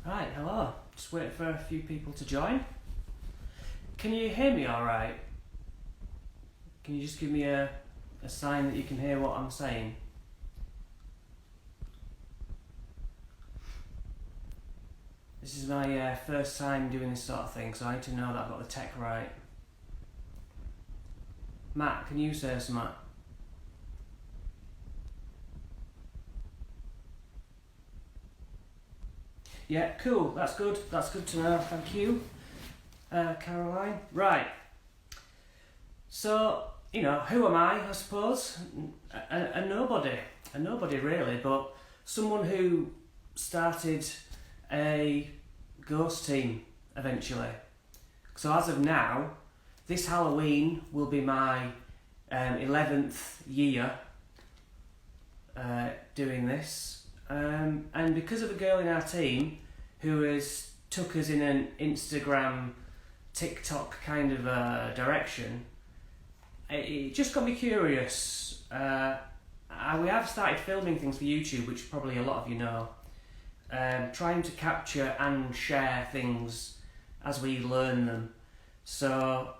Right, hello. Just waiting for a few people to join. Can you hear me alright? Can you just give me a sign that you can hear what I'm saying? This is my first time doing this sort of thing, so I need to know that I've got the tech right. Matt, can you say something? Yeah, cool. That's good. That's good to know. Thank you, Caroline. Right. So, who am I suppose? A nobody. A nobody, really, but someone who started a ghost team eventually. So as of now, this Halloween will be my 11th year doing this. And because of a girl in our team who has took us in an Instagram, TikTok kind of direction, it just got me curious. We have started filming things for YouTube, which probably a lot of you know, trying to capture and share things as we learn them. So,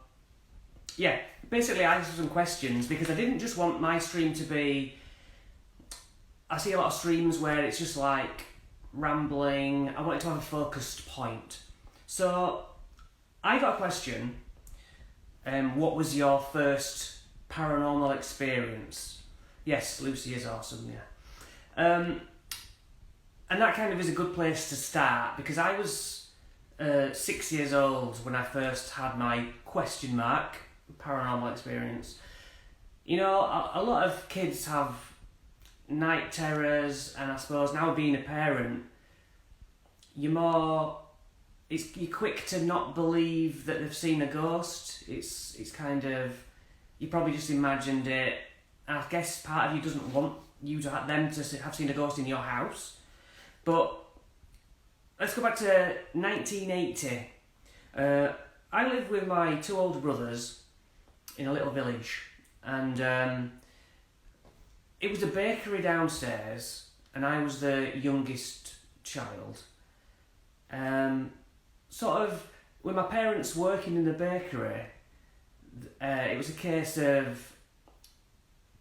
yeah, basically I asked some questions because I didn't just want my stream to be... I see a lot of streams where it's just like rambling. I wanted to have a focused point. So I got a question. What was your first paranormal experience? Yes, Lucy is awesome, yeah. And that kind of is a good place to start because I was 6 years old when I first had my question mark paranormal experience. A lot of kids have night terrors, and I suppose now being a parent, you're quick to not believe that they've seen a ghost. It's kind of, you probably just imagined it. I guess part of you doesn't want them to have seen a ghost in your house. But let's go back to 1980. I lived with my two older brothers in a little village, and it was a bakery downstairs, and I was the youngest child. Sort of, with my parents working in the bakery, it was a case of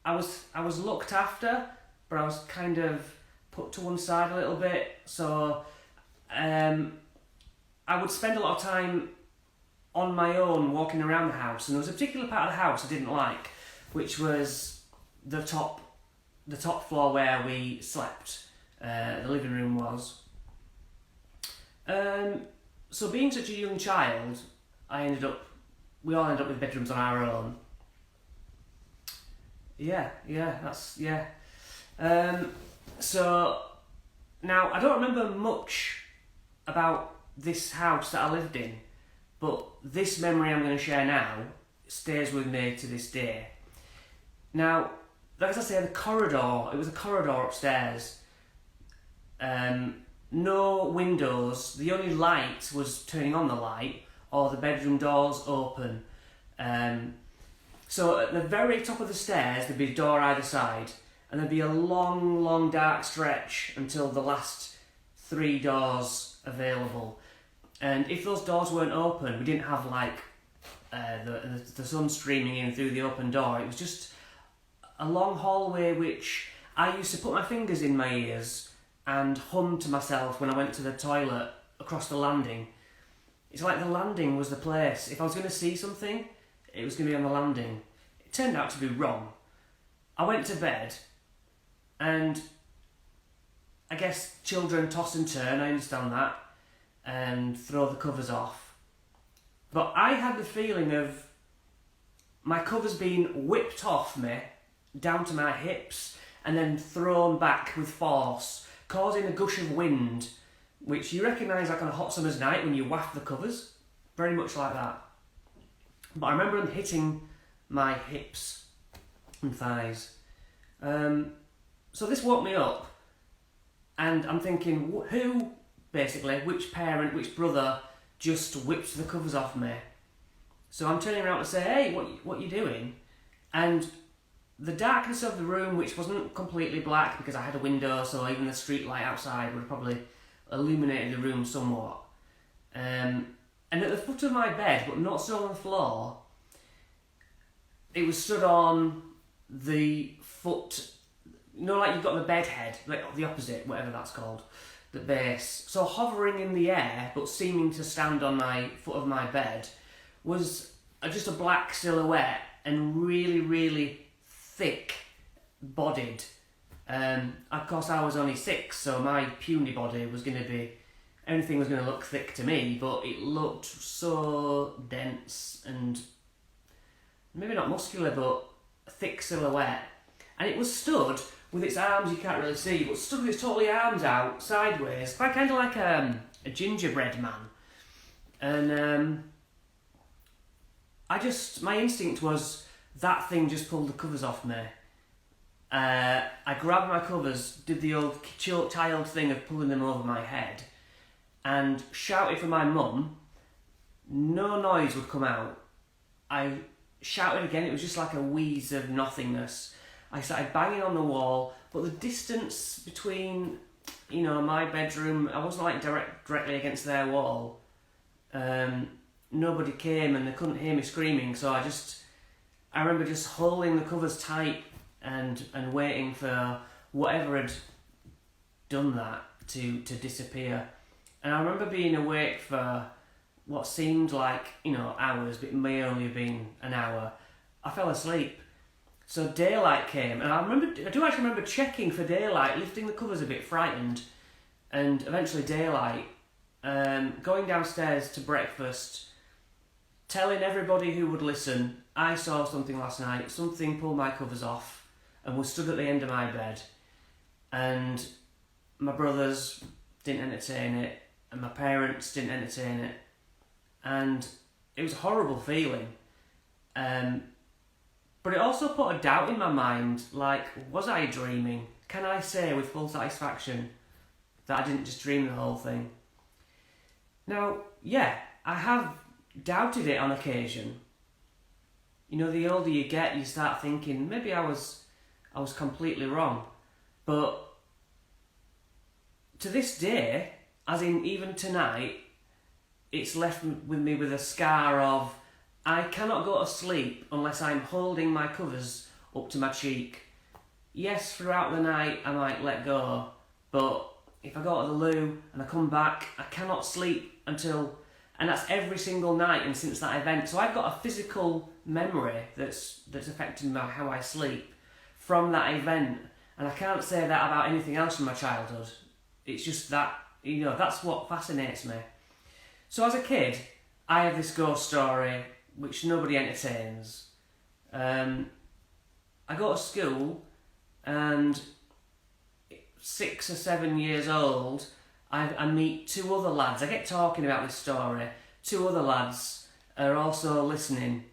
I was looked after, but I was kind of put to one side a little bit. So I would spend a lot of time on my own walking around the house, and there was a particular part of the house I didn't like, which was the top floor where we slept. The living room was. So being such a young child, we all ended up with bedrooms on our own. So now I don't remember much about this house that I lived in, but this memory I'm going to share now stays with me to this day. Now, like I say, it was a corridor upstairs. No windows, the only light was turning on the light or the bedroom doors open. So at the very top of the stairs there'd be a door either side, and there'd be a long, long dark stretch until the last 3 doors available. And if those doors weren't open, we didn't have like the sun streaming in through the open door. It was just a long hallway which I used to put my fingers in my ears and hum to myself when I went to the toilet across the landing. It's like the landing was the place. If I was going to see something, it was going to be on the landing. It turned out to be wrong. I went to bed, and I guess children toss and turn, I understand that, and throw the covers off. But I had the feeling of my covers being whipped off me down to my hips and then thrown back with force, causing a gush of wind, which you recognise like on a hot summer's night when you waft the covers, very much like that. But I remember them hitting my hips and thighs. So this woke me up, and I'm thinking, which parent, which brother just whipped the covers off me? So I'm turning around to say, hey, what you doing? And the darkness of the room, which wasn't completely black because I had a window, so even the street light outside would have probably illuminated the room somewhat. And at the foot of my bed, but not so on the floor, it was stood on the foot, like you've got the bed head, like the opposite, whatever that's called, the base. So hovering in the air, but seeming to stand on my foot of my bed, was just a black silhouette and really, really thick bodied. Of course, I was only 6, so my puny body was going to be, anything was going to look thick to me, but it looked so dense and maybe not muscular, but a thick silhouette. And it was stood with its arms, you can't really see, but stood with its totally arms out sideways, quite kind of like a gingerbread man. And my instinct was that thing just pulled the covers off me. I grabbed my covers, did the old child thing of pulling them over my head, and shouted for my mum. No noise would come out. I shouted again, it was just like a wheeze of nothingness. I started banging on the wall, but the distance between, my bedroom, I wasn't like directly against their wall. Nobody came and they couldn't hear me screaming, so I remember just holding the covers tight and waiting for whatever had done that to disappear. And I remember being awake for what seemed like, hours, but it may only have been an hour. I fell asleep. So daylight came, and I do actually remember checking for daylight, lifting the covers a bit frightened, and eventually daylight, going downstairs to breakfast, telling everybody who would listen, I saw something last night, something pulled my covers off, and was stood at the end of my bed. And my brothers didn't entertain it, and my parents didn't entertain it. And it was a horrible feeling. But it also put a doubt in my mind, like, was I dreaming? Can I say with full satisfaction that I didn't just dream the whole thing? Now, yeah, I have doubted it on occasion. The older you get, you start thinking, maybe I was completely wrong. But to this day, as in even tonight, it's left with me with a scar of, I cannot go to sleep unless I'm holding my covers up to my cheek. Yes, throughout the night I might let go, but if I go to the loo and I come back, I cannot sleep until, and that's every single night and since that event. So I've got a physical memory that's affecting how I sleep from that event, and I can't say that about anything else from my childhood. It's just that, that's what fascinates me. So as a kid, I have this ghost story which nobody entertains. I go to school, and 6 or 7 years old, I meet 2 other lads. I get talking about this story. 2 other lads are also listening,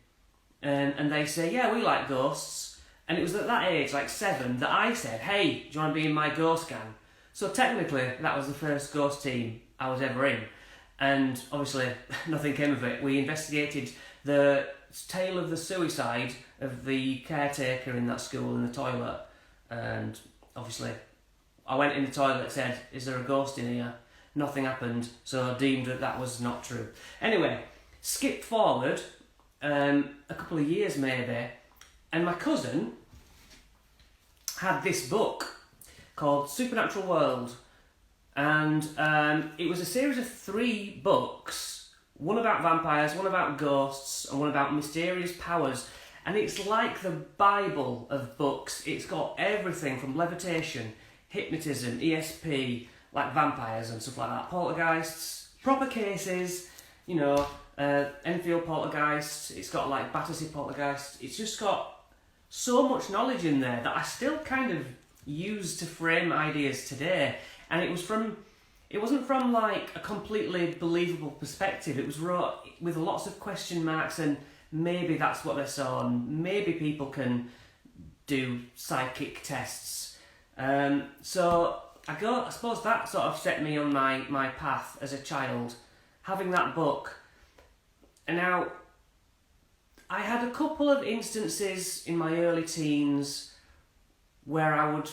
and they say, yeah, we like ghosts. And it was at that age, like 7, that I said, hey, do you want to be in my ghost gang? So technically, that was the first ghost team I was ever in. And obviously, nothing came of it. We investigated the tale of the suicide of the caretaker in that school in the toilet. And obviously, I went in the toilet, said, is there a ghost in here? Nothing happened, so I deemed that was not true. Anyway, skip forward a couple of years maybe, and my cousin had this book called Supernatural World. And it was a series of 3 books, one about vampires, one about ghosts, and one about mysterious powers. And it's like the Bible of books. It's got everything from levitation, hypnotism, ESP, like vampires and stuff like that, poltergeists, proper cases, Enfield poltergeist. It's got like Battersea poltergeist. It's just got so much knowledge in there that I still kind of use to frame ideas today. And it wasn't from like a completely believable perspective. It was wrote with lots of question marks, and maybe that's what they saw, and maybe people can do psychic tests. So I suppose that sort of set me on my path as a child, having that book. And now, I had a couple of instances in my early teens where I would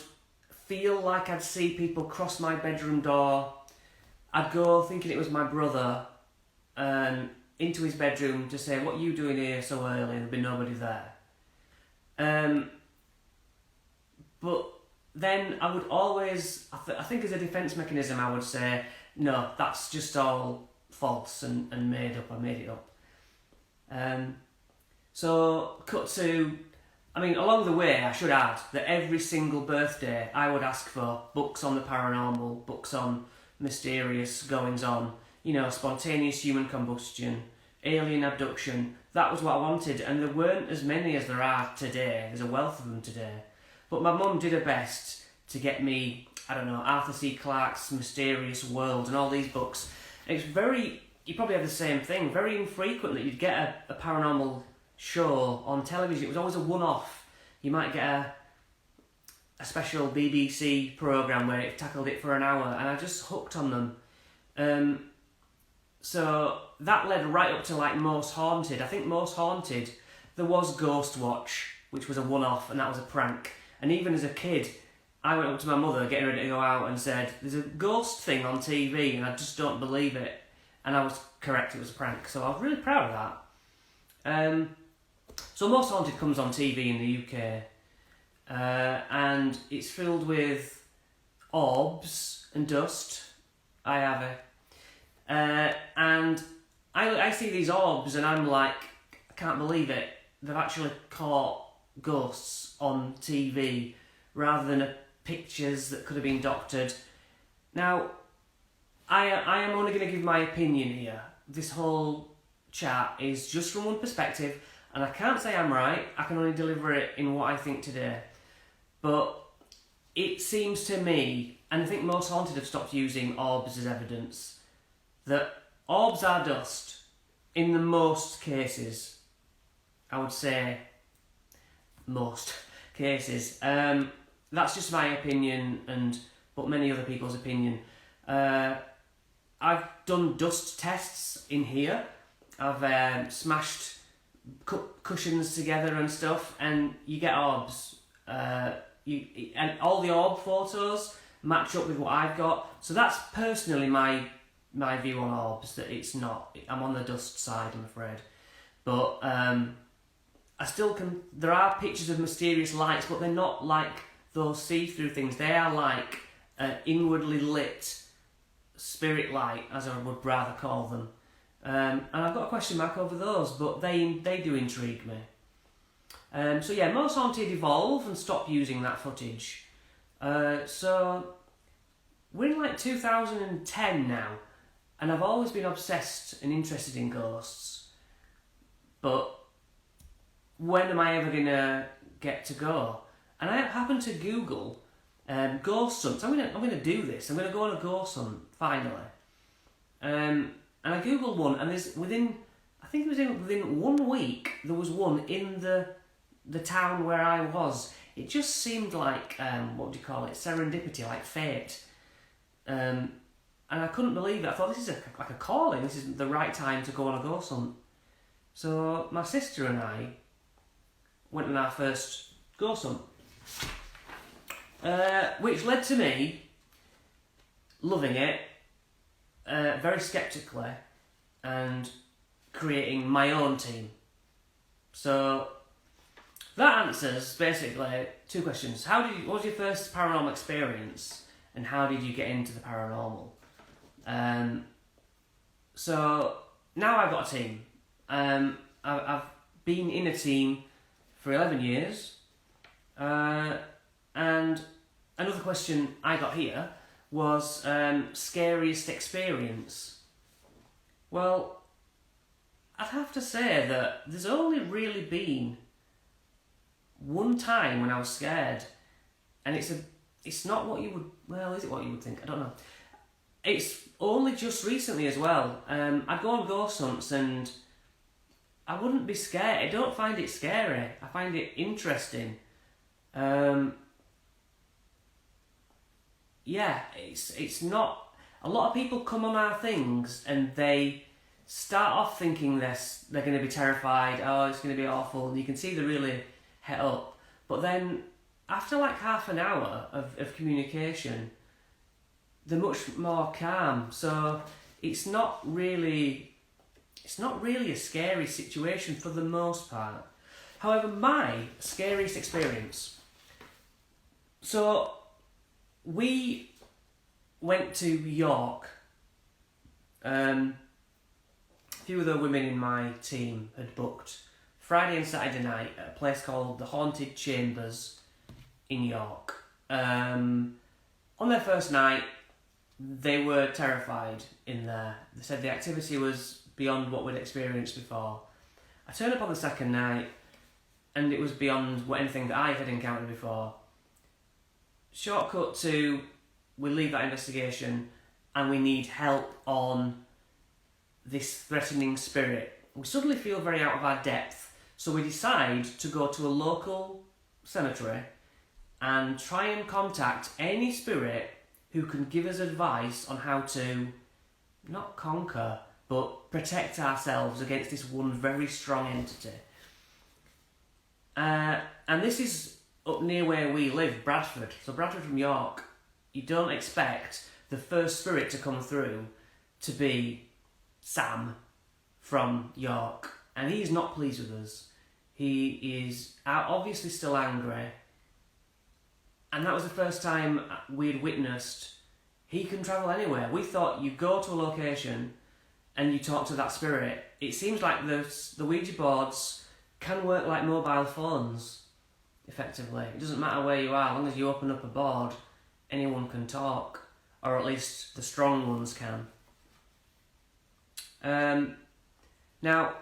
feel like I'd see people cross my bedroom door I'd go thinking it was my brother into his bedroom to say, "What are you doing here so early?" There'd be nobody there. But then I would always, I think as a defence mechanism, I would say, "No, that's just all false and made up. I made it up." So cut to, along the way, I should add that every single birthday I would ask for books on the paranormal, books on mysterious goings on, spontaneous human combustion, alien abduction. That was what I wanted, and there weren't as many as there are today. There's a wealth of them today. But my mum did her best to get me, Arthur C. Clarke's Mysterious World and all these books. And it's you probably have the same thing, very infrequent that you'd get a paranormal show on television. It was always a one-off. You might get a special BBC programme where it tackled it for an hour, and I just hooked on them. So that led right up to Most Haunted. I think Most Haunted, there was Ghost Watch, which was a one-off, and that was a prank. And even as a kid, I went up to my mother getting ready to go out and said, "There's a ghost thing on TV and I just don't believe it." And I was correct, it was a prank. So I was really proud of that. So Most Haunted comes on TV in the UK. And it's filled with orbs and dust. I have it. And I see these orbs and I'm like, I can't believe it. They've actually caught ghosts on TV rather than pictures that could have been doctored. Now, I am only going to give my opinion here. This whole chat is just from one perspective, and I can't say I'm right. I can only deliver it in what I think today. But it seems to me, and I think Most Haunted have stopped using orbs as evidence, that orbs are dust in the most cases. I would say most cases. That's just my opinion, but many other people's opinion. I've done dust tests in here. I've smashed cushions together and stuff, and you get orbs. And all the orb photos match up with what I've got. So that's personally my view on orbs, that it's not. I'm on the dust side, I'm afraid. But I still can. There are pictures of mysterious lights, but they're not like those see-through things. They are like inwardly lit spirit light, as I would rather call them. And I've got a question mark over those, but they do intrigue me. So yeah, Most Haunted evolve and stop using that footage. So we're in 2010 now, and I've always been obsessed and interested in ghosts. But when am I ever gonna get to go? And I happened to Google ghost hunts. I'm gonna do this. I'm gonna go on a ghost hunt finally. And I googled one, and within 1 week there was one in the town where I was. It just seemed like what do you call it? Serendipity, like fate. And I couldn't believe it. I thought, this is like a calling. This is the right time to go on a ghost hunt. So my sister and I went on our first ghost hunt, which led to me loving it very sceptically and creating my own team. So that answers basically two questions. What was your first paranormal experience, and how did you get into the paranormal? So now I've got a team. I've been in a team for 11 years. And another question I got here was scariest experience. Well, I'd have to say that there's only really been one time when I was scared, and it's not what you would. Well, is it what you would think? I don't know. It's only just recently as well. I'd go on ghost hunts and I wouldn't be scared. I don't find it scary. I find it interesting. Yeah, it's not. A lot of people come on our things and they start off thinking they're going to be terrified. Oh, it's going to be awful. And you can see they're really het up. But then after half an hour of communication, they're much more calm. So it's not really a scary situation for the most part. However, my scariest experience. So we went to York. A few of the women in my team had booked Friday and Saturday night at a place called the Haunted Chambers in York. On their first night, they were terrified in there. They said the activity was beyond what we'd experienced before. I turned up on the second night, and it was beyond anything that I had encountered before. Shortcut to, we leave that investigation, and we need help on this threatening spirit. We suddenly feel very out of our depth, so we decide to go to a local cemetery and try and contact any spirit who can give us advice on how to not conquer, but protect ourselves against this one very strong entity. And this is up near where we live, Bradford. So Bradford from York, you don't expect the first spirit to come through to be Sam from York. And he is not pleased with us. He is obviously still angry. And that was the first time we had witnessed he can travel anywhere. We thought you go to a location and you talk to that spirit. It seems like the Ouija boards can work like mobile phones, effectively. It doesn't matter where you are, as long as you open up a board, anyone can talk, or at least the strong ones can. Now,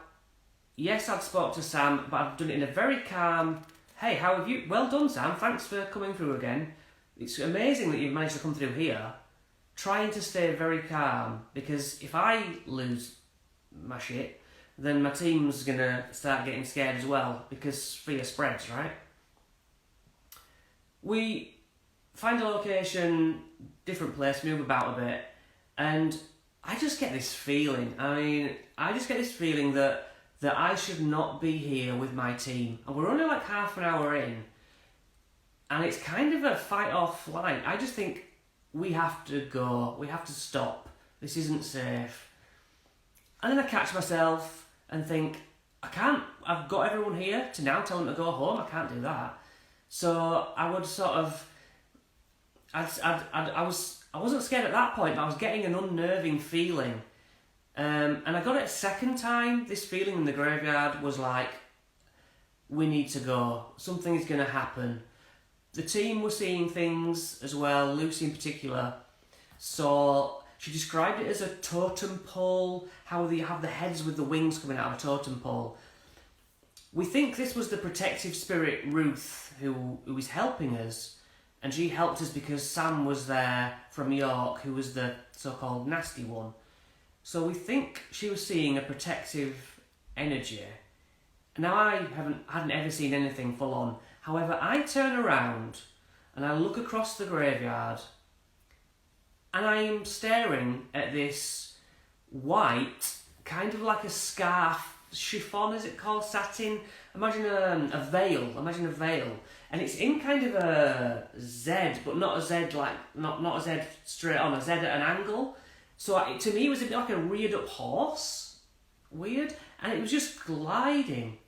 yes, I'd spoke to Sam, but I've done it in a very calm, hey, how have you? Well done, Sam, thanks for coming through again. It's amazing that you've managed to come through here. Trying to stay very calm, because if I lose my shit, then my team's going to start getting scared as well, because fear spreads, right? We find a location, different place, move about a bit, and I just get this feeling. I just get this feeling that I should not be here with my team. And we're only like half an hour in, and it's kind of a fight or flight. I just think we have to go. We have to stop. This isn't safe. And then I catch myself and think, I can't. I've got everyone here to now tell them to go home. I can't do that. So I would sort of. I wasn't scared at that point, but I was getting an unnerving feeling. And I got it a second time. This feeling in the graveyard was like, we need to go. Something is going to happen. The team were seeing things as well, Lucy in particular. So she described it as a totem pole, how they have the heads with the wings coming out of a totem pole. We think this was the protective spirit Ruth who was helping us, and she helped us because Sam was there from York, who was the so-called nasty one. So we think she was seeing a protective energy. Now I hadn't ever seen anything full on. However, I turn around and I look across the graveyard and I am staring at this white, kind of like a scarf, chiffon, is it called, satin? Imagine a veil. And it's in kind of a Z, but not a Z like, not a Z straight on, a Z at an angle. So to me it was a bit like a reared up horse. Weird. And it was just gliding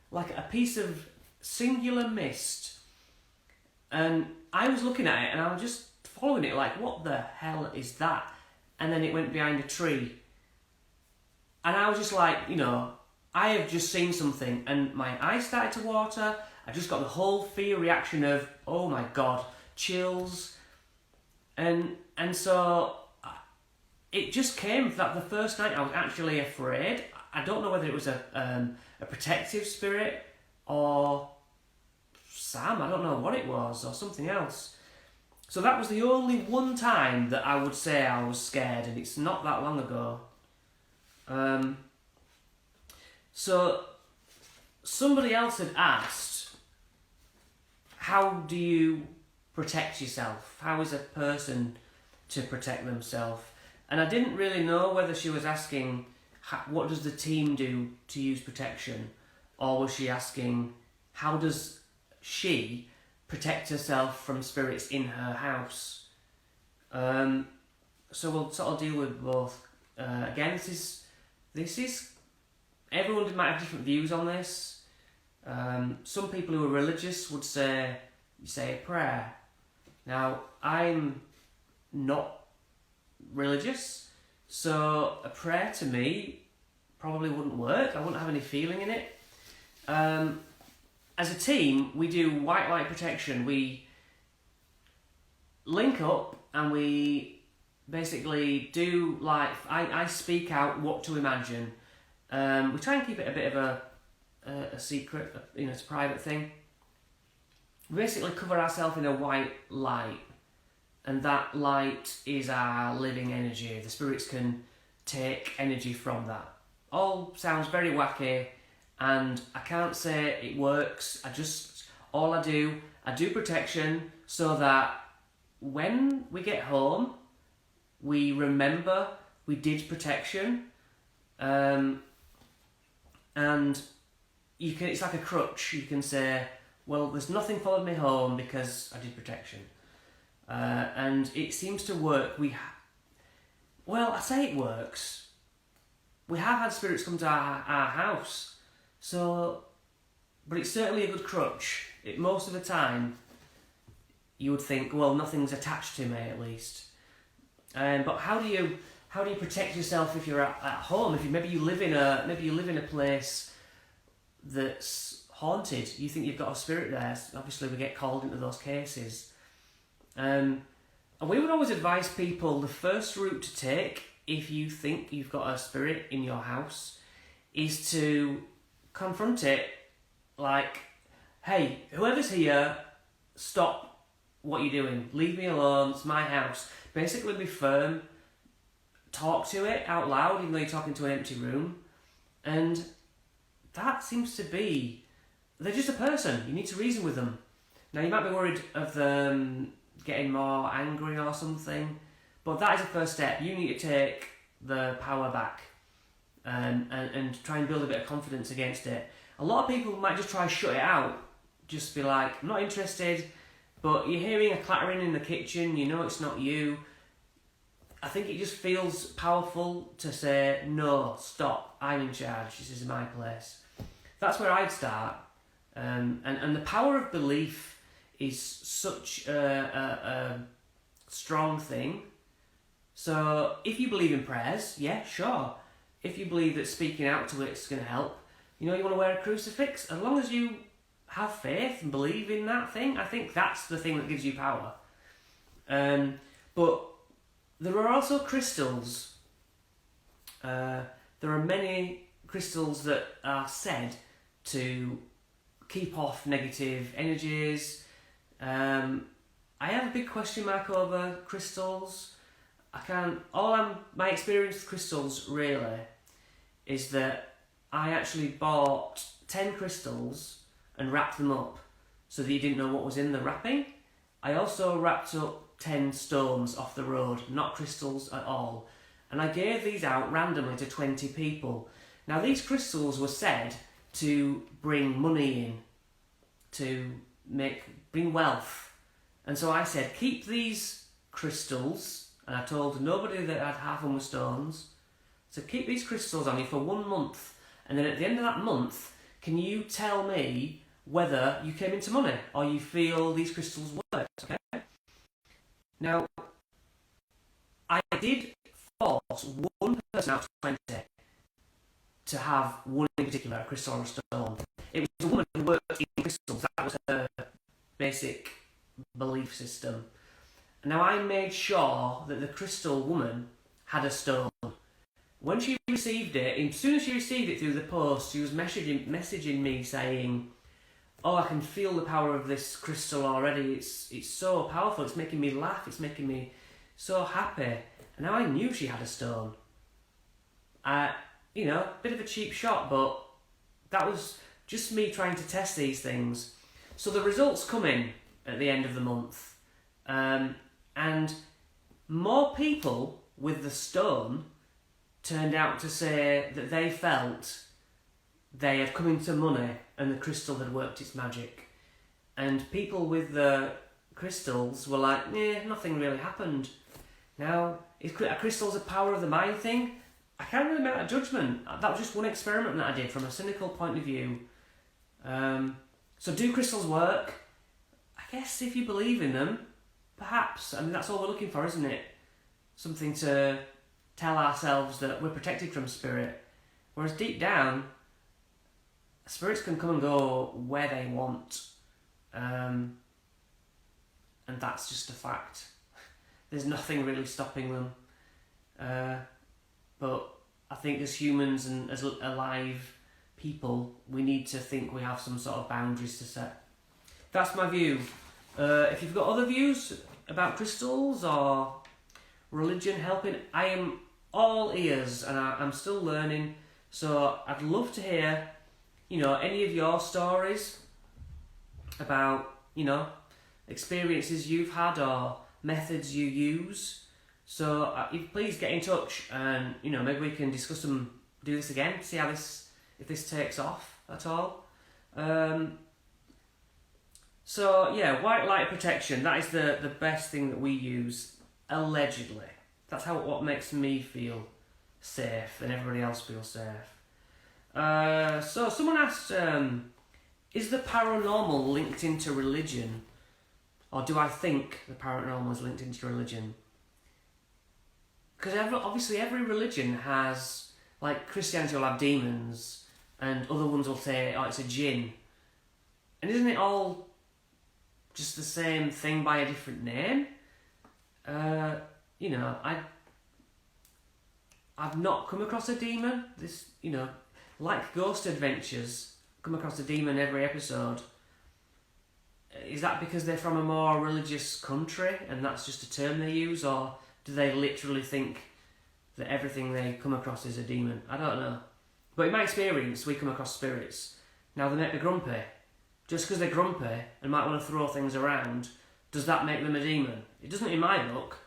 like a piece of singular mist. And I was looking at it and I was just following it like, what the hell is that? And then it went behind a tree. And I was just like, I have just seen something, and my eyes started to water. I just got the whole fear reaction of, oh my God, chills. And so it just came that the first night I was actually afraid. I don't know whether it was a protective spirit or Sam, I don't know what it was, or something else. So that was the only one time that I would say I was scared, and it's not that long ago. So somebody else had asked, how do you protect yourself? How is a person to protect themselves? And I didn't really know whether she was asking, what does the team do to use protection? Or was she asking, how does she protect herself from spirits in her house? So we'll sort of deal with both. Again, this is everyone might have different views on this. Some people who are religious would say you say a prayer. Now, I'm not religious, so a prayer to me probably wouldn't work. I wouldn't have any feeling in it. As a team, we do white light protection. We link up and we basically do I speak out what to imagine. We try and keep it a bit of a secret, it's a private thing. We basically cover ourselves in a white light, and that light is our living energy. The spirits can take energy from that. All sounds very wacky, and I can't say it works. I do protection so that when we get home, we remember we did protection, and it's like a crutch. You can say, well, there's nothing followed me home because I did protection. And it seems to work. I say it works. We have had spirits come to our house, but it's certainly a good crutch. Most of the time, you would think, well, nothing's attached to me at least. But how do you protect yourself if you're at home? If you live in a place that's haunted, you think you've got a spirit there. Obviously, we get called into those cases. And we would always advise people the first route to take if you think you've got a spirit in your house is to confront it like, hey, whoever's here, stop what you're doing. Leave me alone, it's my house. Basically be firm, talk to it out loud even though you're talking to an empty room. And that seems to be, they're just a person, you need to reason with them. Now you might be worried of them getting more angry or something, but that is the first step. You need to take the power back and try and build a bit of confidence against it. A lot of people might just try to shut it out, just be like, I'm not interested, but you're hearing a clattering in the kitchen, you know it's not you. I think it just feels powerful to say, no, stop, I'm in charge, this is my place. That's where I'd start. And the power of belief is such a strong thing. So if you believe in prayers, yeah, sure. If you believe that speaking out to it's going to help, you want to wear a crucifix, as long as you have faith and believe in that thing, I think that's the thing that gives you power. But there are also crystals. There are many crystals that are said to keep off negative energies. I have a big question mark over crystals. My experience with crystals really is that I actually bought 10 crystals and wrapped them up so that you didn't know what was in the wrapping. I also wrapped up 10 stones off the road, not crystals at all. And I gave these out randomly to 20 people. Now these crystals were said to bring money in, to bring wealth. And so I said, keep these crystals, and I told nobody that I'd half them were stones, so keep these crystals on you for 1 month, and then at the end of that month, can you tell me whether you came into money or you feel these crystals worked, okay? Now, I did force one person out of 20 to have one in particular, a crystal or a stone. It was a woman who worked in crystals. That was her basic belief system. Now I made sure that the crystal woman had a stone. When she received it, as soon as she received it through the post, she was messaging me saying, oh, I can feel the power of this crystal already. It's so powerful. It's making me laugh. It's making me so happy. And now I knew she had a stone. Bit of a cheap shot, but that was just me trying to test these things. So the results come in at the end of the month. And more people with the stone turned out to say that they felt they had come into money and the crystal had worked its magic. And people with the crystals were like, nothing really happened. Now, are crystals a power of the mind thing? I can't really make that judgment. That was just one experiment that I did from a cynical point of view. So do crystals work? I guess if you believe in them, perhaps. I mean, that's all we're looking for, isn't it? Something to tell ourselves that we're protected from spirit. Whereas deep down, spirits can come and go where they want. And that's just a fact. There's nothing really stopping them. But I think as humans and as alive people, we need to think we have some sort of boundaries to set. That's my view. If you've got other views about crystals or religion helping, I am all ears, and I'm still learning. So I'd love to hear, any of your stories about, experiences you've had or methods you use. So please get in touch, and maybe we can discuss them, do this again, see if this takes off at all. So yeah, white light protection, that is the best thing that we use, allegedly. That's what makes me feel safe and everybody else feels safe. So someone asked, is the paranormal linked into religion? Or do I think the paranormal is linked into religion? Because obviously every religion has, like Christianity will have demons, and other ones will say, oh, it's a jinn. And isn't it all just the same thing by a different name? I've not come across a demon. Like Ghost Adventures, come across a demon every episode. Is that because they're from a more religious country and that's just a term they use, or do they literally think that everything they come across is a demon? I don't know. But in my experience, we come across spirits. Now, they make me grumpy. Just because they're grumpy and might want to throw things around, does that make them a demon? It doesn't in my book.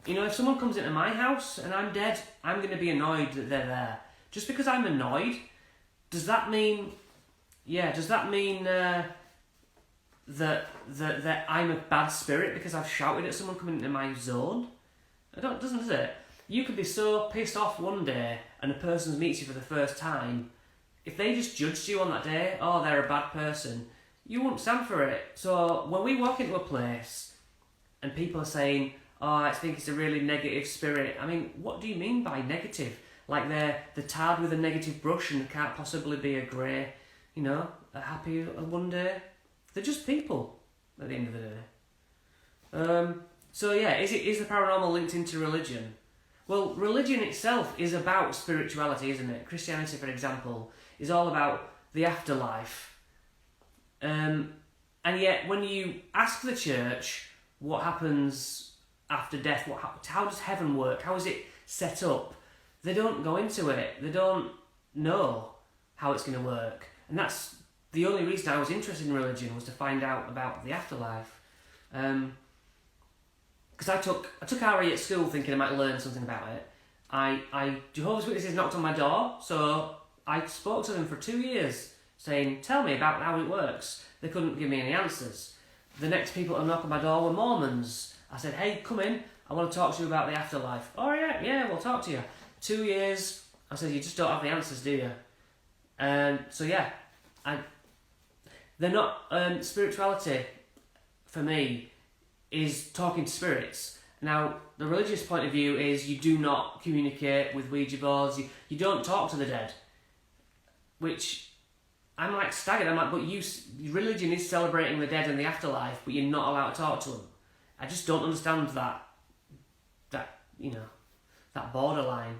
If someone comes into my house and I'm dead, I'm going to be annoyed that they're there. Just because I'm annoyed, does that mean that I'm a bad spirit because I've shouted at someone coming into my zone? Doesn't it? You could be so pissed off one day and a person meets you for the first time. If they just judged you on that day, oh, they're a bad person, you wouldn't stand for it. So when we walk into a place and people are saying, oh, I think it's a really negative spirit, I mean, what do you mean by negative? Like they're tarred with a negative brush and can't possibly be a grey, a happy one day? They're just people at the end of the day. So yeah, is the paranormal linked into religion? Well, religion itself is about spirituality, isn't it? Christianity, for example, is all about the afterlife. And yet, when you ask the church what happens after death, how does heaven work? How is it set up? They don't go into it. They don't know how it's going to work. And that's the only reason I was interested in religion, was to find out about the afterlife. Because I took RE at school thinking I might learn something about it. Jehovah's Witnesses knocked on my door, so I spoke to them for 2 years, saying, tell me about how it works. They couldn't give me any answers. The next people to knock on my door were Mormons. I said, hey, come in, I want to talk to you about the afterlife. Oh yeah, we'll talk to you. 2 years, I said, you just don't have the answers, do you? So yeah, they're not, spirituality, for me, is talking to spirits. Now, the religious point of view is you do not communicate with Ouija boards, you don't talk to the dead. Which, I'm like staggered, I'm like, but religion is celebrating the dead and the afterlife, but you're not allowed to talk to them. I just don't understand that borderline.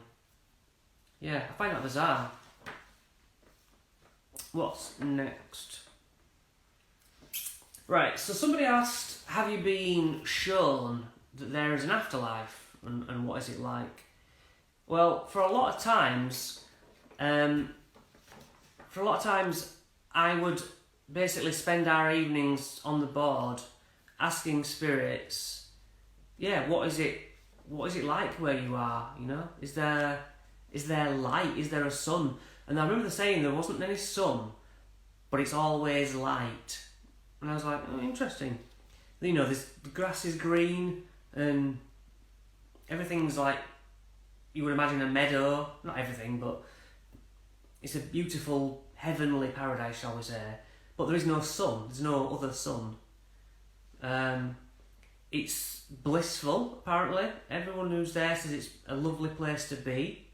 Yeah, I find that bizarre. What's next? Right, so somebody asked, have you been shown that there is an afterlife, and what is it like? Well, for a lot of times, I would basically spend our evenings on the board asking spirits, yeah, what is it like where you are, Is there light? Is there a sun? And I remember saying there wasn't any sun, but it's always light. And I was like, oh, interesting. The grass is green, and everything's like you would imagine a meadow. Not everything, but it's a beautiful heavenly paradise, shall we say. But there is no sun. There's no other sun. It's blissful, apparently. Everyone who's there says it's a lovely place to be.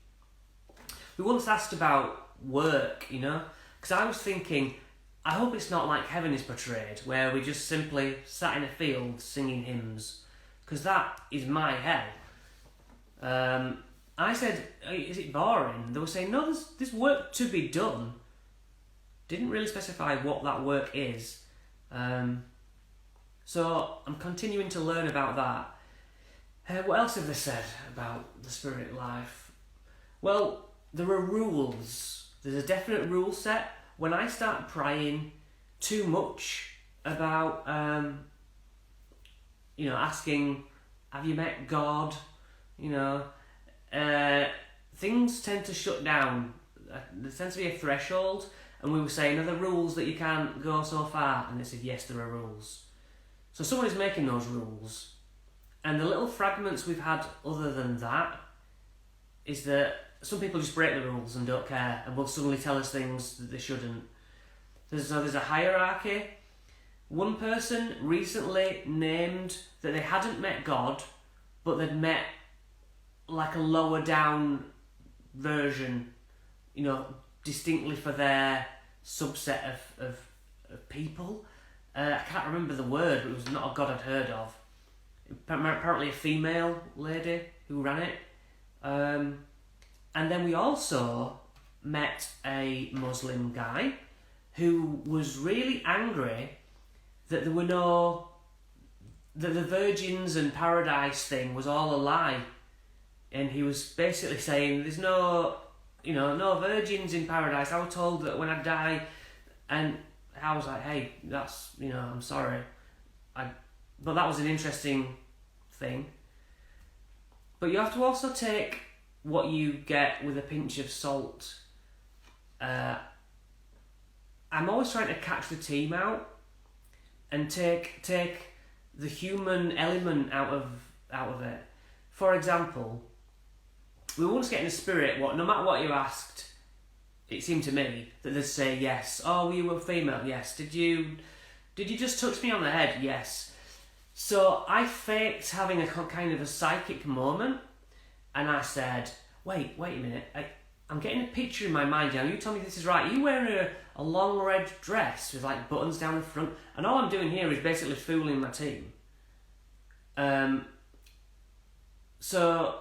We once asked about work, because I was thinking, I hope it's not like heaven is portrayed, where we just simply sat in a field singing hymns, because that is my hell. I said, is it boring? They were saying, no, there's work to be done. Didn't really specify what that work is. So I'm continuing to learn about that. What else have they said about the spirit life? Well, there are rules. There's a definite rule set. When I start prying too much about, asking, have you met God? Things tend to shut down. There tends to be a threshold, and we were saying, are there rules that you can't go so far? And they said, yes, there are rules. So someone is making those rules, and the little fragments we've had other than that is that some people just break the rules and don't care and will suddenly tell us things that they shouldn't. There's a hierarchy. One person recently named that they hadn't met God, but they'd met like a lower down version, distinctly for their subset of people. I can't remember the word, but it was not a god I'd heard of. Apparently a female lady who ran it. And then we also met a Muslim guy who was really angry that there were that the virgins and paradise thing was all a lie. And he was basically saying there's no virgins in paradise. I was told that when I die, and I was like, hey, that's, I'm sorry. But that was an interesting thing. But you have to also take what you get with a pinch of salt. I'm always trying to catch the team out and take the human element out of it. For example, we were once getting a spirit, no matter what you asked, it seemed to me that they'd say yes. Oh, you were female? Yes. Did you just touch me on the head? Yes. So I faked having a kind of a psychic moment, and I said, wait a minute, I'm getting a picture in my mind now. You tell me if this is right. You wearing a long red dress with like buttons down the front, and all I'm doing here is basically fooling my team. So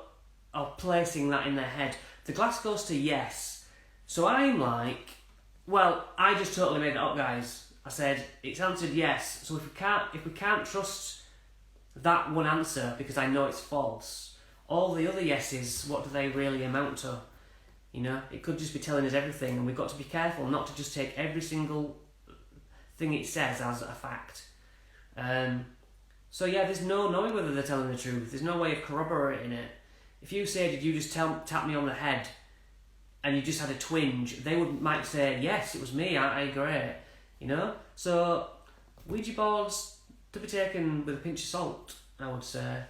I'm placing that in their head. The glass goes to yes. So I'm like, well, I just totally made it up, guys. I said it's answered yes. So if we can't trust that one answer because I know it's false, all the other yeses, what do they really amount to? It could just be telling us everything, and we've got to be careful not to just take every single thing it says as a fact. So yeah, there's no knowing whether they're telling the truth. There's no way of corroborating it. If you say, did you just tap me on the head, and you just had a twinge, they might say, yes, it was me, I agree. So Ouija boards to be taken with a pinch of salt, I would say.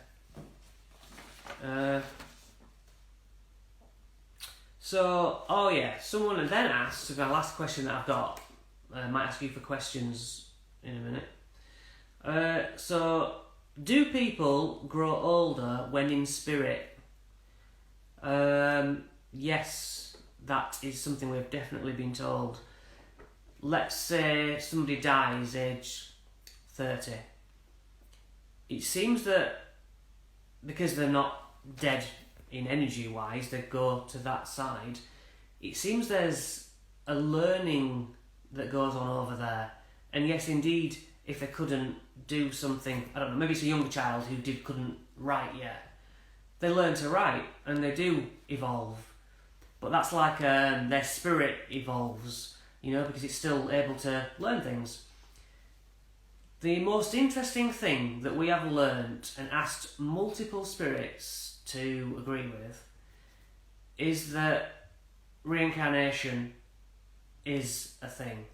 Someone then asked, my last question that I've got, I might ask you for questions in a minute. So, do people grow older when in spirit? Yes, that is something we've definitely been told. Let's say somebody dies age 30. It seems that because they're not dead in energy wise, they go to that side. It seems there's a learning that goes on over there. And yes, indeed, if they couldn't do something, I don't know, maybe it's a younger child who couldn't write yet, they learn to write and they do evolve. But that's like their spirit evolves, because it's still able to learn things. The most interesting thing that we have learnt and asked multiple spirits to agree with is that reincarnation is a thing.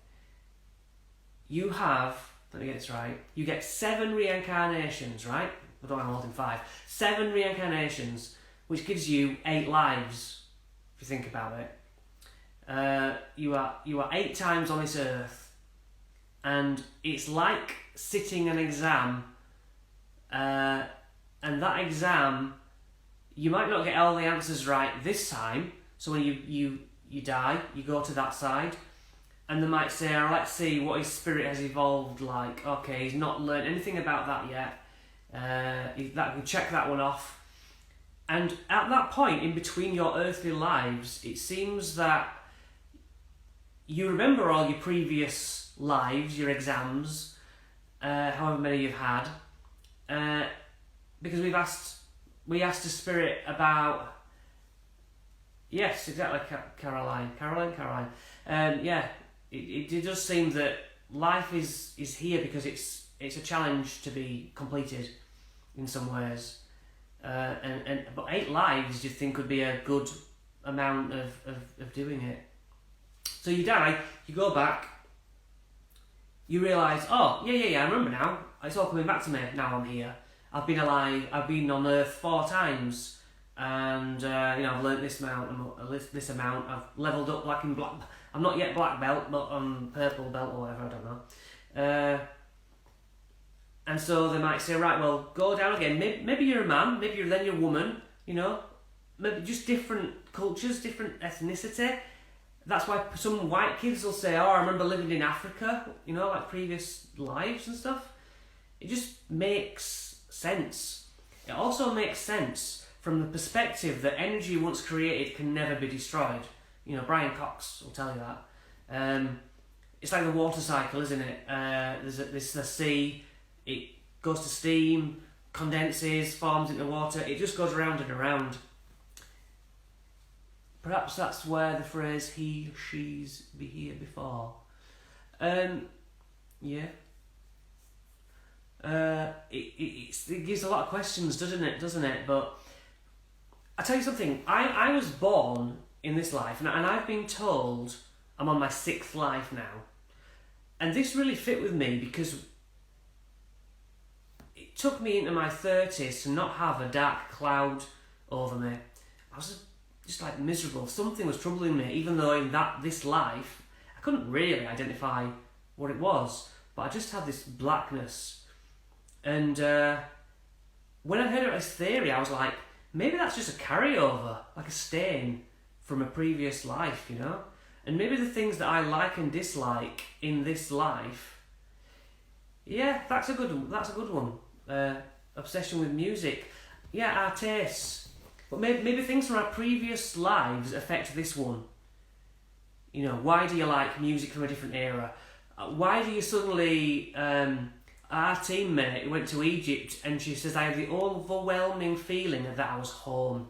You have, let me get this right, you get 7 reincarnations, right? I don't have more than 5. 7 reincarnations, which gives you 8 lives, if you think about it. You are 8 times on this earth, and it's like sitting an exam, and that exam, you might not get all the answers right this time, so when you die, you go to that side, and they might say, oh, let's see what his spirit has evolved like. Okay, he's not learned anything about that yet. We'll check that one off. And at that point, in between your earthly lives, it seems that you remember all your previous lives, your exams, however many you've had, because we asked the spirit about. Yes, exactly, Caroline. Yeah, it does seem that life is here because it's a challenge to be completed in some ways. But 8 lives, you'd think, would be a good amount of doing it. So you die, you go back, you realise, oh, yeah, I remember now. It's all coming back to me now I'm here. I've been alive, I've been on Earth 4 times. And I've learnt this amount, I've levelled up like in black. I'm not yet black belt, but I'm purple belt or whatever. I don't know. And so they might say, right, well, go down again. Maybe you're a man, maybe you're a woman. Maybe just different cultures, different ethnicity. That's why some white kids will say, oh, I remember living in Africa. Like previous lives and stuff. It just makes sense. It also makes sense from the perspective that energy once created can never be destroyed. Brian Cox will tell you that. It's like the water cycle, isn't it? There's the sea, it goes to steam, condenses, forms into water, it just goes round and around. Perhaps that's where the phrase he, she's, be here before. Yeah. It gives a lot of questions, doesn't it? But I tell you something, I was born in this life, and I've been told I'm on my 6th life now. And this really fit with me because it took me into my 30s to not have a dark cloud over me. I was just like miserable. Something was troubling me, even though in this life, I couldn't really identify what it was. But I just had this blackness. And when I heard about this theory, I was like, maybe that's just a carryover, like a stain from a previous life, And maybe the things that I like and dislike in this life, yeah, that's a good one. Obsession with music, yeah, our tastes. But maybe things from our previous lives affect this one. Why do you like music from a different era? Why do you suddenly... Our teammate went to Egypt and she says, I have the overwhelming feeling that I was home.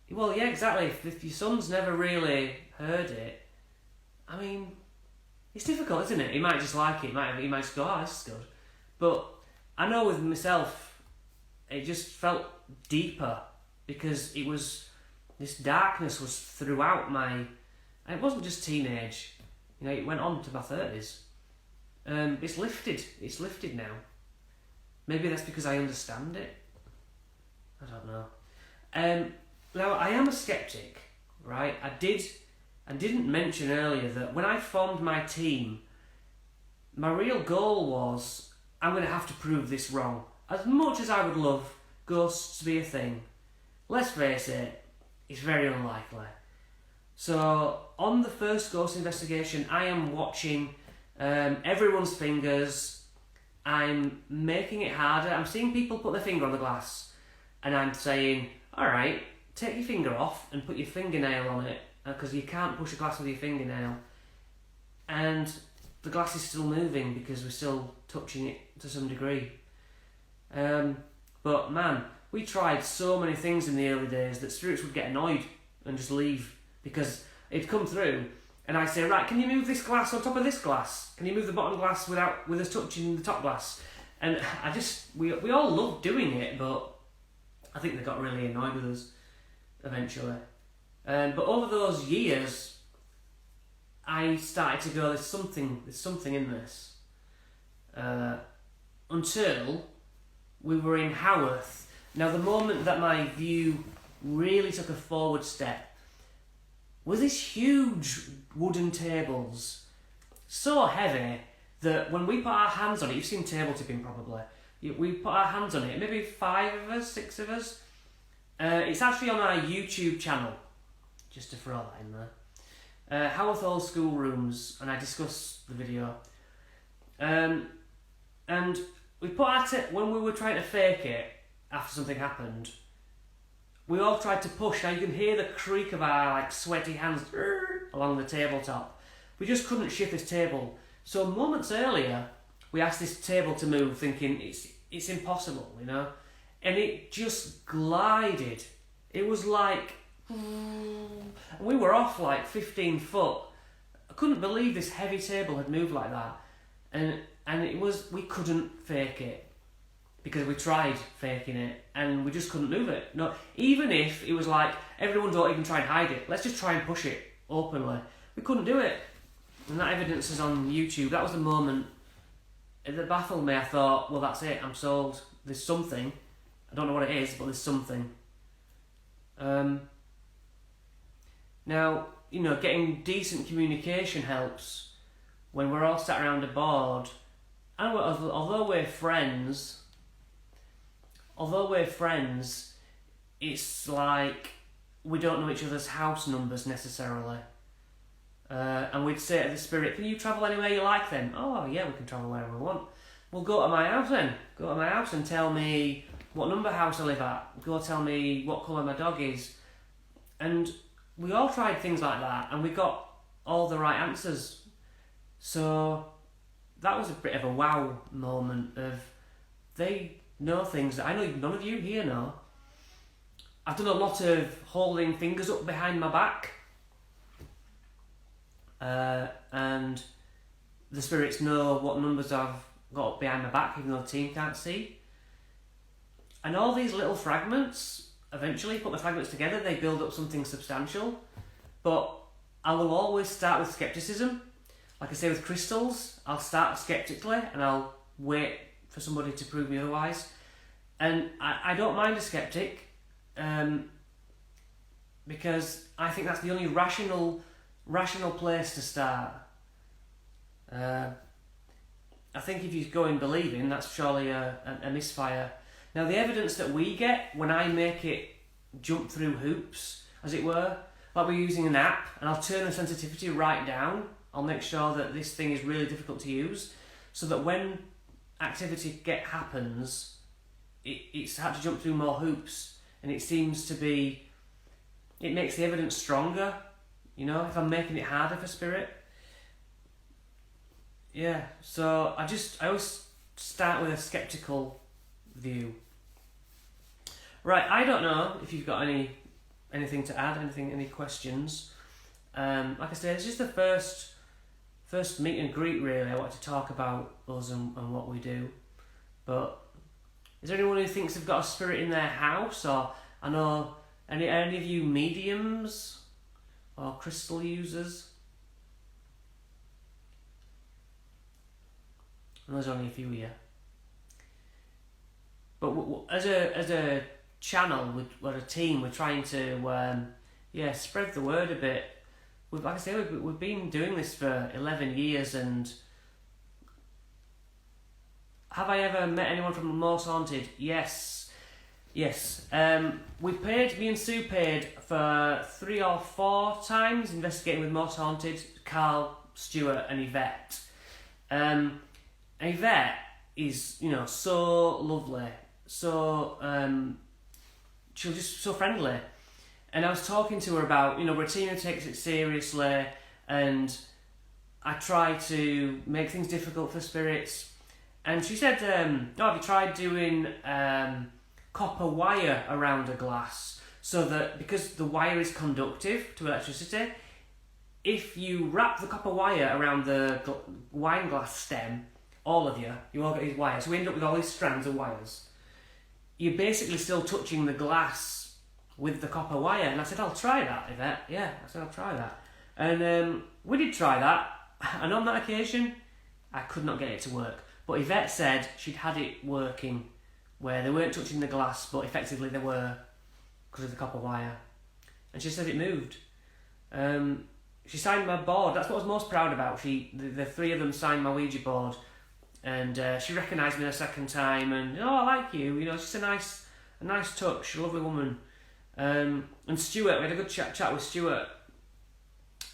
Well, yeah, exactly. If your son's never really heard it, I mean, it's difficult, isn't it? He might just like it. He might just go, oh, this is good. But I know with myself, it just felt deeper because this darkness was throughout my... It wasn't just teenage. It went on to my 30s. It's lifted now. Maybe that's because I understand it. I don't know. Now I am a skeptic, right? I didn't mention earlier that when I formed my team, my real goal was I'm going to have to prove this wrong. As much as I would love ghosts to be a thing, let's face it, it's very unlikely. So on the first ghost investigation, I am watching everyone's fingers. I'm making it harder. I'm seeing people put their finger on the glass, and I'm saying, alright, take your finger off and put your fingernail on it, because you can't push a glass with your fingernail. And the glass is still moving because we're still touching it to some degree. But man, we tried so many things in the early days that spirits would get annoyed and just leave, because it'd come through and I'd say, right, can you move this glass on top of this glass? Can you move the bottom glass with us touching the top glass? And we all loved doing it, but I think they got really annoyed with us eventually. But over those years, I started to go, there's something in this. until we were in Haworth. Now, the moment that my view really took a forward step was these huge wooden tables, so heavy that when we put our hands on it, you've seen table tipping probably, we put our hands on it, maybe 5 of us, 6 of us. It's actually on our YouTube channel, just to throw that in there. Haworth Old School Rooms, and I discuss the video. And we put our when we were trying to fake it after something happened, we all tried to push. Now you can hear the creak of our like sweaty hands along the tabletop. We just couldn't shift this table. So moments earlier, we asked this table to move, thinking it's impossible, you know, and it just glided. It was like, we were off like 15 foot. I couldn't believe this heavy table had moved like that, and it was, we couldn't fake it because we tried faking it and we just couldn't move it. No, even if it was like everyone don't even try and hide it. Let's just try and push it openly. We couldn't do it. And that evidence is on YouTube. That was the moment that baffled me. I thought, well, that's it. I'm sold. There's something. I don't know what it is, but there's something. Now, you know, getting decent communication helps when we're all sat around a board. And although we're friends, it's like we don't know each other's house numbers necessarily. And we'd say to the spirit, can you travel anywhere you like then? Oh yeah, we can travel wherever we want. Well, go to my house then. Go to my house and tell me what number house I live at. Go tell me what colour my dog is. And we all tried things like that and we got all the right answers. So that was a bit of a wow moment of they know things that I know none of you here know. I've done a lot of holding fingers up behind my back. And the spirits know what numbers I've got up behind my back, even though the team can't see. And all these little fragments, eventually, put the fragments together, they build up something substantial. But I will always start with skepticism. Like I say with crystals, I'll start skeptically and I'll wait for somebody to prove me otherwise. And I don't mind a skeptic, because I think that's the only rational place to start. I think if you go in believing, that's surely a misfire. Now the evidence that we get when I make it jump through hoops, as it were, like we're using an app, and I'll turn the sensitivity right down. I'll make sure that this thing is really difficult to use, so that when activity happens, it's had to jump through more hoops, and it seems to be, it makes the evidence stronger. You know, if I'm making it harder for spirit. Yeah, so I always start with a skeptical view. Right, I don't know if you've got anything to add, any questions. Like I said, it's just the first meet and greet really. I want to talk about us and what we do. But is there anyone who thinks they've got a spirit in their house? Or I know any of you mediums or crystal users? And there's only a few here. But as a channel, we're a team. We're trying to spread the word a bit. Like I say, we've been doing this for 11 years, and have I ever met anyone from the Most Haunted? Yes. Me and Sue paid for 3 or 4 times investigating with Most Haunted, Carl, Stuart and Yvette. And Yvette is, so lovely, so she was just so friendly. And I was talking to her about, we're a team who takes it seriously, and I try to make things difficult for spirits. And she said, have you tried doing copper wire around a glass, so that because the wire is conductive to electricity, if you wrap the copper wire around the wine glass stem, all of you all get these wires, so we end up with all these strands of wires. You're basically still touching the glass with the copper wire. And I said, I'll try that, Yvette. Yeah, I said, I'll try that. And we did try that, and on that occasion, I could not get it to work. But Yvette said she'd had it working, where they weren't touching the glass, but effectively they were, because of the copper wire. And she said it moved. She signed my board. That's what I was most proud about. The three of them signed my Ouija board, and she recognised me the second time. And I like you. It's just a nice touch. A lovely woman. And Stuart, we had a good chat with Stuart.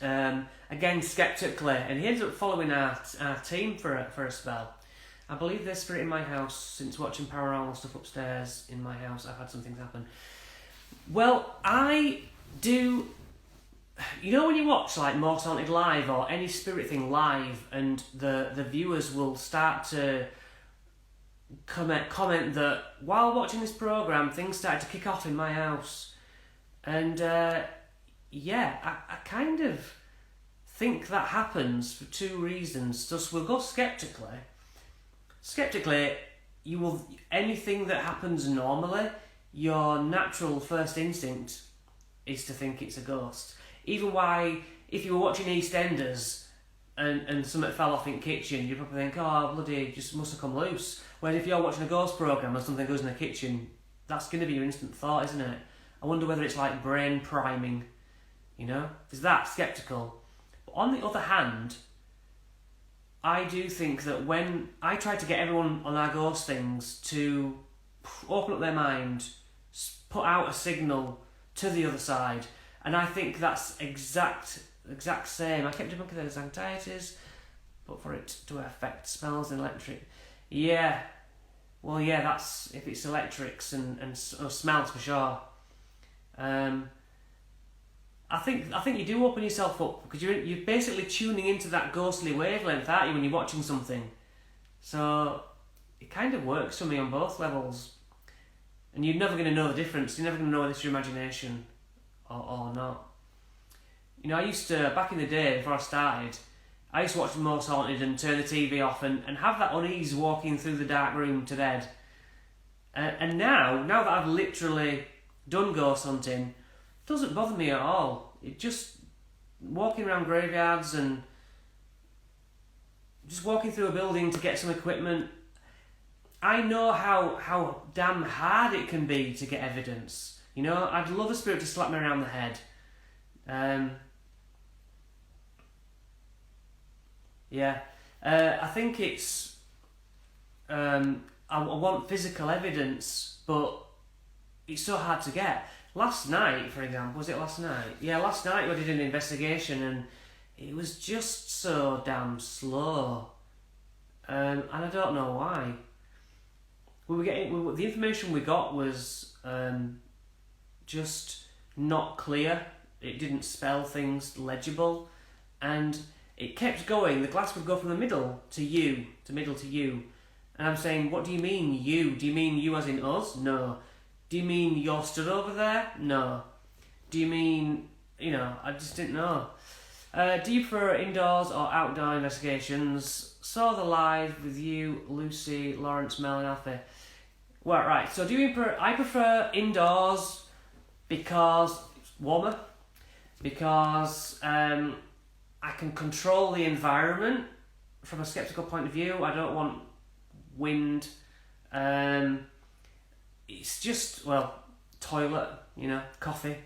Again, sceptically, and he ended up following our team for a spell. I believe there's spirit in my house. Since watching paranormal stuff upstairs in my house, I've had some things happen. Well, I do. When you watch like Most Haunted Live or any spirit thing live, and the viewers will start to comment that while watching this program, things started to kick off in my house, and I kind of think that happens for two reasons. Just we'll go skeptically. Skeptically, anything that happens normally, your natural first instinct is to think it's a ghost. Even if you were watching EastEnders and something fell off in the kitchen, you'd probably think, oh bloody, just must have come loose. Whereas if you're watching a ghost programme and something goes in the kitchen, that's going to be your instant thought, isn't it? I wonder whether it's like brain priming, Is that sceptical? But on the other hand, I do think that when I try to get everyone on our ghost things to open up their mind, put out a signal to the other side, and I think that's exact same. I kept debunking those anxieties, but for it to affect smells and electric. Yeah. Well, yeah, that's if it's electrics and smells for sure. I think you do open yourself up because you're basically tuning into that ghostly wavelength, aren't you, when you're watching something? So it kind of works for me on both levels. And you're never going to know the difference. You're never going to know whether it's your imagination or not. I used to, back in the day before I started, I used to watch Most Haunted and turn the TV off and have that unease walking through the dark room to bed. And now that I've literally done ghost hunting, it doesn't bother me at all. It just, walking around graveyards and just walking through a building to get some equipment, I know how damn hard it can be to get evidence. I'd love a spirit to slap me around the head. I think it's... I want physical evidence, but it's so hard to get. Last night, for example, was it last night? Yeah, last night we did an investigation and it was just so damn slow. And I don't know why. The information we got was just not clear. It didn't spell things legible, and it kept going. The glass would go from the middle to you, and I'm saying, what do you mean you? Do you mean you as in us? No. Do you mean you're stood over there? No. Do you mean, I just didn't know. Do you prefer indoors or outdoor investigations? Saw the live with you, Lucy, Lawrence, Mel and Alfie. Well, right, so I prefer indoors because it's warmer, because I can control the environment from a skeptical point of view. I don't want wind. It's just, toilet, coffee,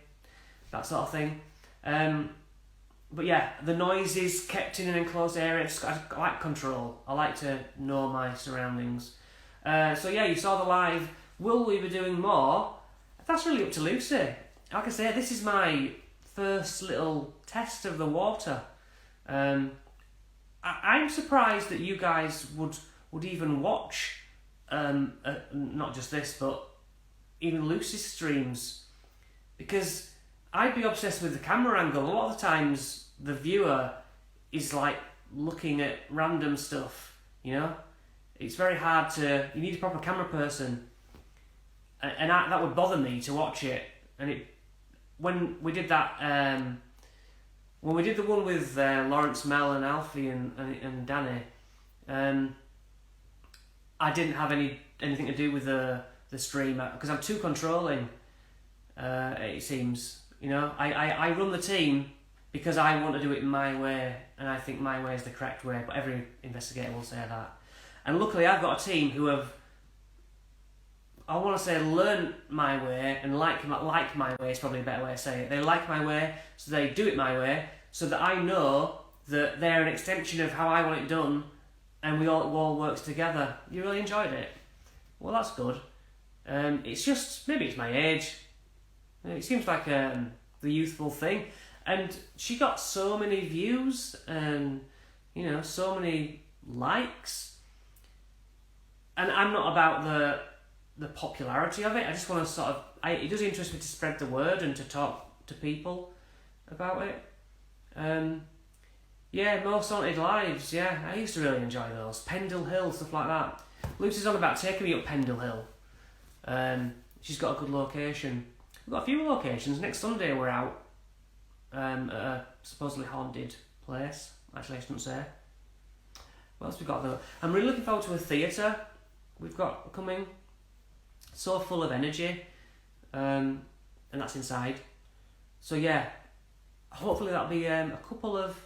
that sort of thing. But yeah, the noise is kept in an enclosed area. I like control. I like to know my surroundings. So yeah, you saw the live. Will we be doing more? That's really up to Lucy. Like I say, this is my first little test of the water. I'm surprised that you guys would even watch, not just this, but even Lucy's streams, because I'd be obsessed with the camera angle. A lot of the times the viewer is like looking at random stuff, It's very hard to... You need a proper camera person. And that would bother me to watch it. And when we did that... when we did the one with Lawrence, Mel and Alfie and Danny, I didn't have anything to do with the stream, because I'm too controlling, it seems. I run the team because I want to do it my way, and I think my way is the correct way, but every investigator will say that. And luckily I've got a team who have, I want to say, learn my way, and like my way is probably a better way to say it. They like my way, so they do it my way, so that I know that they're an extension of how I want it done, and it all works together. You really enjoyed it? Well, that's good. It's just, maybe it's my age. It seems like the youthful thing. And she got so many views and, so many likes. And I'm not about the popularity of it. I just want to it does interest me to spread the word and to talk to people about it. Most Haunted Lives, I used to really enjoy those. Pendle Hill, stuff like that. Lucy's on about taking me up Pendle Hill. She's got a good location. We've got a few locations. Next Sunday we're out at a supposedly haunted place. Actually, I shouldn't say. What else we got though? I'm really looking forward to a theatre we've got coming. So full of energy. And that's inside. So hopefully that'll be a couple of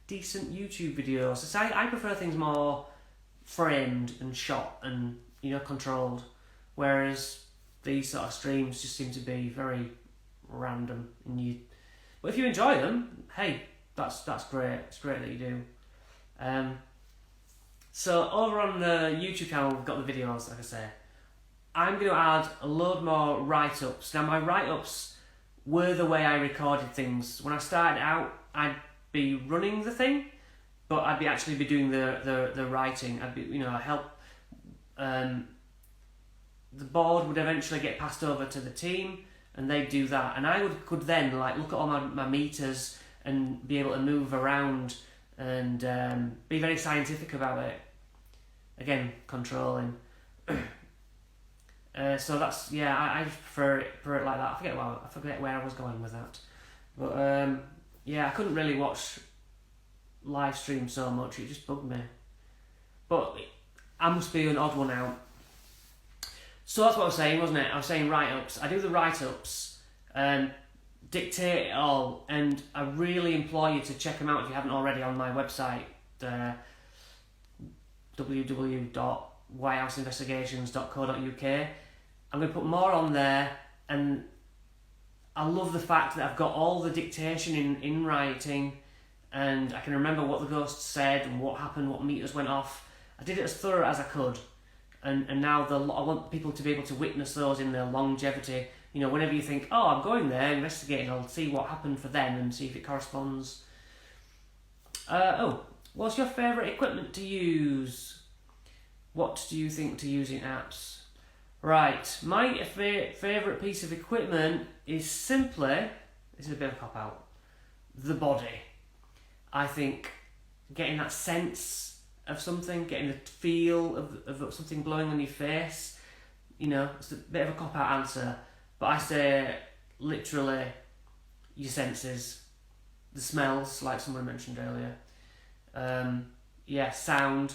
decent YouTube videos. So I prefer things more framed and shot and controlled, whereas these sort of streams just seem to be very random. But if you enjoy them, hey, that's great. It's great that you do. So over on the YouTube channel, we've got the videos, like I say. I'm going to add a load more write-ups. Now, my write-ups were the way I recorded things. When I started out, I'd be running the thing, but I'd actually be doing the writing. I'd be, help. The board would eventually get passed over to the team, and they'd do that. And I could then look at all my meters and be able to move around and be very scientific about it. Again, controlling. So that's I prefer it like that. I forget where I was going with that, but I couldn't really watch live stream so much. It just bugged me. But I must be an odd one out. So that's what I was saying, wasn't it? I was saying write-ups. I do the write-ups, dictate it all, and I really implore you to check them out if you haven't already on my website, www.whitehouseinvestigations.co.uk. I'm going to put more on there, and I love the fact that I've got all the dictation in writing, and I can remember what the ghost said and what happened, what meters went off. I did it as thorough as I could. And now I want people to be able to witness those in their longevity. Whenever you think, oh, I'm going there, investigating, I'll see what happened for them and see if it corresponds. What's your favourite equipment to use? What do you think to use in apps? Right, my favourite piece of equipment is simply, this is a bit of a cop-out, the body. I think getting that sense of something, getting the feel of something blowing on your face, it's a bit of a cop-out answer, but I say literally your senses, the smells, like someone mentioned earlier, sound,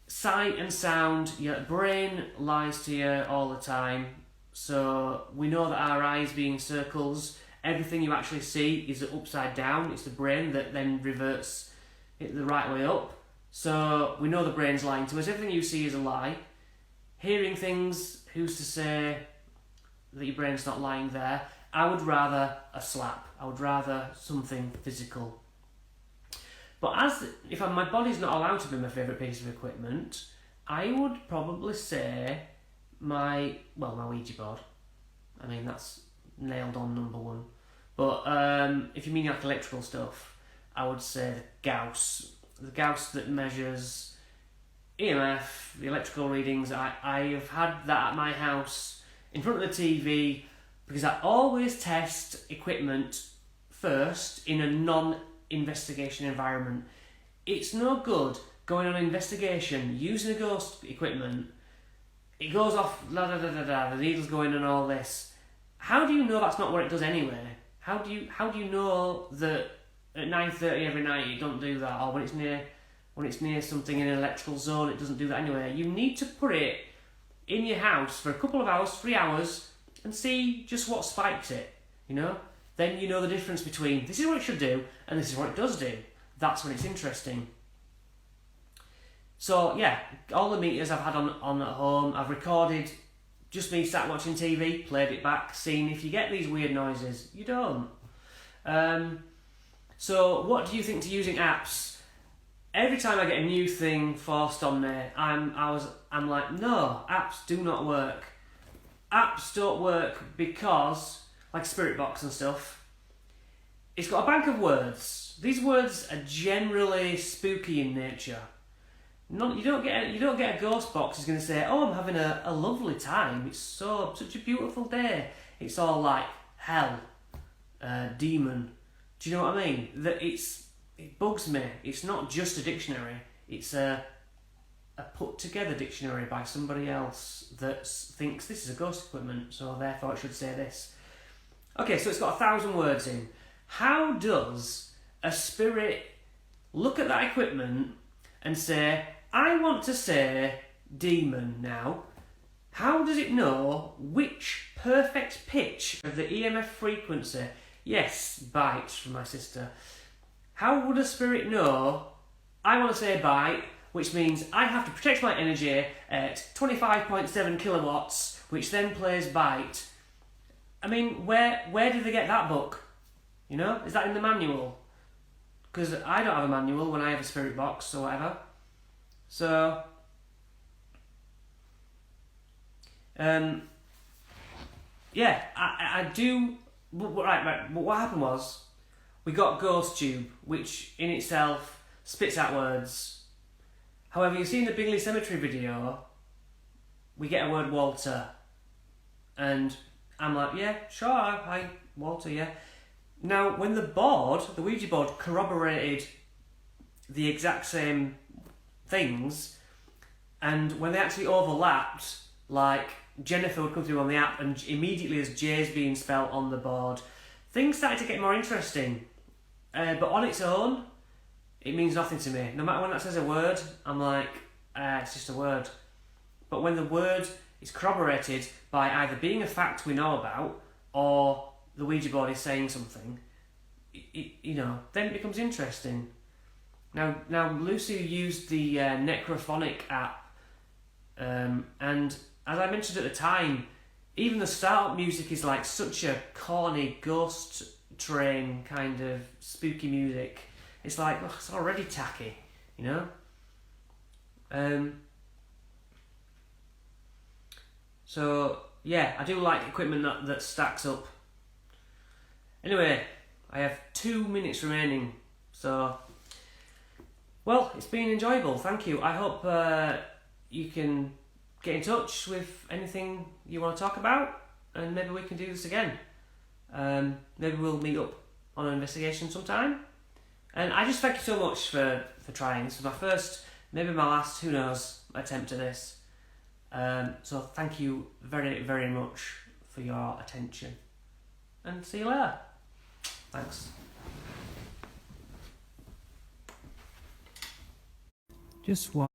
sight and sound. Your brain lies to you all the time, so we know that our eyes being circles, everything you actually see is upside down. It's the brain that then reverts it the right way up. So we know the brain's lying to us. Everything you see is a lie. Hearing things, who's to say that your brain's not lying there? I would rather a slap. I would rather something physical. But if my body's not allowed to be my favourite piece of equipment, I would probably say my Ouija board. I mean, that's nailed on number one. But if you mean like electrical stuff, I would say the Gauss that measures EMF, the electrical readings. I have had that at my house in front of the TV because I always test equipment first in a non-investigation environment. It's no good going on an investigation using a ghost equipment. It goes off, the needle's going and all this. How do you know that's not what it does anyway? How do you know that at 9:30 every night it don't do that, or when it's near something in an electrical zone it doesn't do that anyway? You need to put it in your house for a couple of hours, 3 hours, and see just what spikes it, Then you know the difference between this is what it should do and this is what it does do. That's when it's interesting. So yeah, all the meters I've had on at home, I've recorded just me sat watching TV, played it back, seen if you get these weird noises. You don't. So what do you think to using apps? Every time I get a new thing forced on me, I'm like, no, apps do not work. Apps don't work because, like Spirit Box and stuff, it's got a bank of words. These words are generally spooky in nature. You don't get a ghost box that's going to say, oh, I'm having a lovely time. It's such a beautiful day. It's all like hell, demon. Do you know what I mean? It bugs me. It's not just a dictionary. It's a put together dictionary by somebody else that thinks this is a ghost equipment, so therefore it should say this. Okay, so it's got 1,000 words in. How does a spirit look at that equipment and say, I want to say demon now? How does it know which perfect pitch of the EMF frequency? Yes, bites from my sister. How would a spirit know, I want to say bite, which means I have to protect my energy at 25.7 kilowatts, which then plays bite? I mean, where did they get that book? You know, is that in the manual? Because I don't have a manual when I have a spirit box or whatever. So, yeah, I do. Right. But what happened was, we got Ghost Tube, which in itself spits out words. However, you see in the Bingley Cemetery video, we get a word Walter, and I'm like, yeah, sure, hi, Walter, yeah. Now, when the Ouija board, corroborated the exact same things, and when they actually overlapped, like Jennifer would come through on the app, and immediately as J's being spelt on the board, things started to get more interesting. But on its own, it means nothing to me. No matter when that says a word, I'm like, it's just a word. But when the word is corroborated by either being a fact we know about, or the Ouija board is saying something, then it becomes interesting. Now Lucy used the Necrophonic app, and as I mentioned at the time, even the start music is like such a corny ghost train kind of spooky music. It's like, oh, it's already tacky, you know? So, yeah, I do like equipment that stacks up. Anyway, I have 2 minutes remaining, so... Well, it's been enjoyable, thank you. I hope you can get in touch with anything you want to talk about, and maybe we can do this again. Maybe we'll meet up on an investigation sometime. And I just thank you so much for trying. This is my first, maybe my last, who knows, attempt at this. So thank you very, very much for your attention. And see you later. Thanks. Just one.